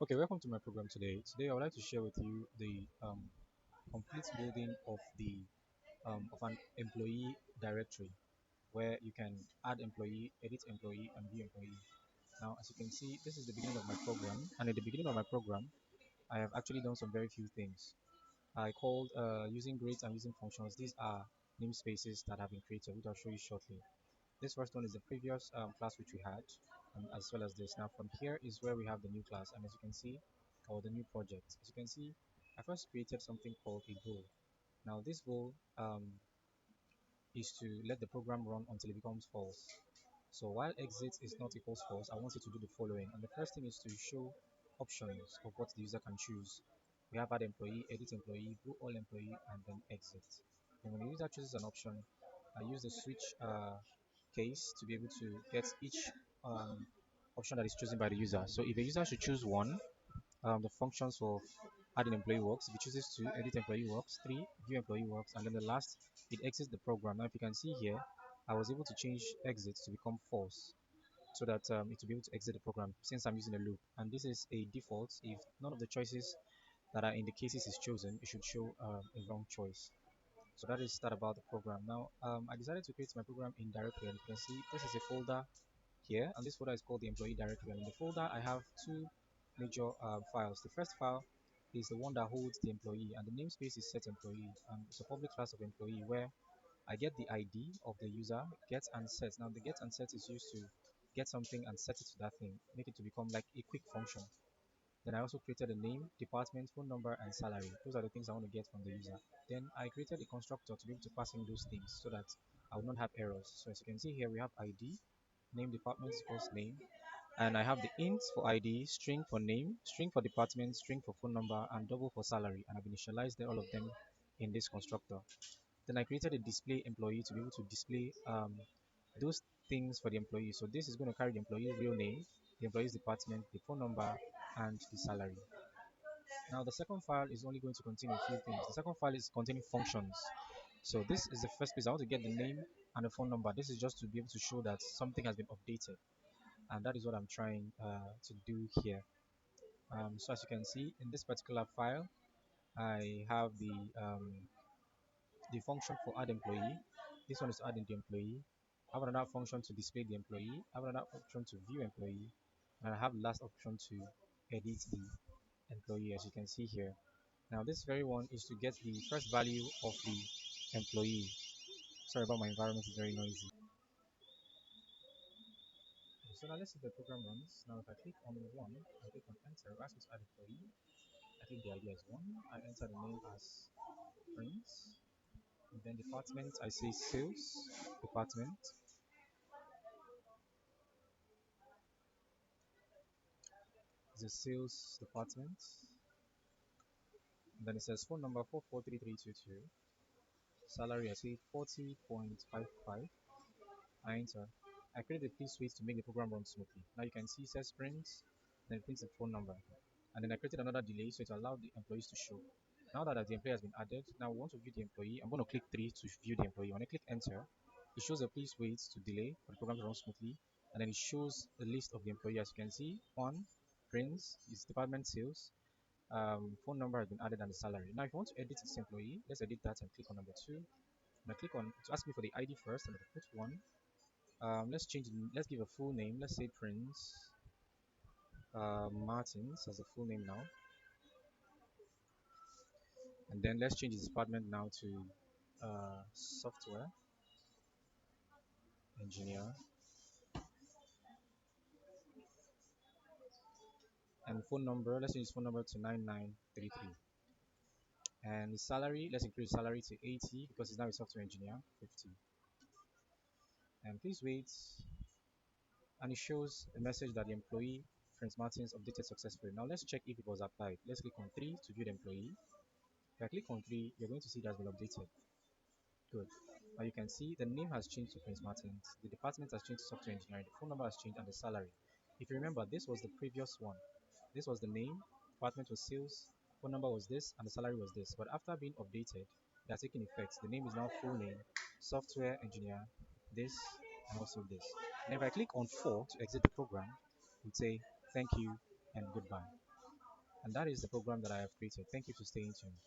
Okay, welcome to my program today. Today, I would like to share with you the complete building of the of an employee directory, where you can add employee, edit employee, and view employee. Now, as you can see, this is the beginning of my program, and at the beginning of my program, I have actually done some very few things. I called using grades and using functions. These are namespaces that have been created, which I'll show you shortly. This first one is the previous class which we had, as well as this. Now from here is where we have the new class, and as you can see, or the new project. As you can see, I first created something called a goal. Now this goal is to let the program run until it becomes false. So while exit is not equals false, I want you to do the following. And the first thing is to show options of what the user can choose. We have add employee, edit employee, view all employee, and then exit. And when the user chooses an option, I use the switch case to be able to get each um, option that is chosen by the user. So if a user should choose one, the functions for adding employee works. If it chooses to edit employee works, three, view employee works, and then the last, it exits the program. Now if you can see here, I was able to change exit to become false so that it will be able to exit the program since I'm using a loop. And this is a default. If none of the choices that are in the cases is chosen, it should show a wrong choice. So that is that about the program. Now I decided to create my program in directory, and you can see this is a folder here, and this folder is called the employee directory. And in the folder I have two major files. The first file is the one that holds the employee, and the namespace is set employee, and it's a public class of employee where I get the ID of the user, get and set. Now the get and set is used to get something and set it to that thing, make it to become like a quick function. Then I also created a name, department, phone number, and salary. Those are the things I want to get from the user. Then I created a constructor to be able to pass in those things so that I will not have errors. So as you can see here, we have ID, name, department, first name, and I have the int for ID, string for name, string for department, string for phone number, and double for salary. And I've initialized all of them in this constructor. Then I created a display employee to be able to display those things for the employee. So this is going to carry the employee's real name, the employee's department, the phone number, and the salary. Now the second file is only going to contain a few things. The second file is containing functions. So this is the first place. I want to get the name and the phone number. This is just to be able to show that something has been updated, and that is what I'm trying to do here. So as you can see in this particular file, I have the function for add employee. This one is adding the employee. I have another function to display the employee. I have another option to view employee, and I have the last option to edit the employee, as you can see here. Now this very one is to get the first value of the employee. Sorry about my environment, is very noisy. So now let's see if the program runs. Now if I click on one, I click on enter, it asks me to add employee. I click the ID as one. I enter the name as Prince. And then department, I say sales department. The sales department. And then it says phone number 443322. Salary, I say 40.55. I enter. I create a please wait to make the program run smoothly. Now you can see it says prints, then it prints the phone number. And then I created another delay so it allowed the employees to show. Now that the employee has been added, now we want to view the employee. I'm going to click 3 to view the employee. When I click enter, it shows a please wait to delay for the program to run smoothly. And then it shows the list of the employee. As you can see, one, Prince, is department sales. Phone number has been added and the salary. Now if you want to edit this employee, let's edit that and click on number 2. And I click on to ask me for the ID first, and I put 1. Let's change. Let's give a full name. Let's say Prince Martins as a full name now, and then let's change his department now to software engineer, and phone number. Let's change his phone number to 9933, and his salary. Let's increase salary to 80 because he's now a software engineer. 50, and please wait. And it shows a message that the employee Prince Martins updated successfully. Now let's check if it was applied. Let's click on 3 to view the employee. If I click on 3, you're going to see it has been updated. Good. Now you can see the name has changed to Prince Martins, the department has changed to software engineering, the phone number has changed, and the salary. If you remember, this was the previous one. This was the name, department was sales, phone number was this, and the salary was this. But after being updated, it has taken effect. The name is now full name, software engineer, this, and also this. And if I click on 4 to exit the program, it would say thank you and goodbye. And that is the program that I have created. Thank you for staying tuned.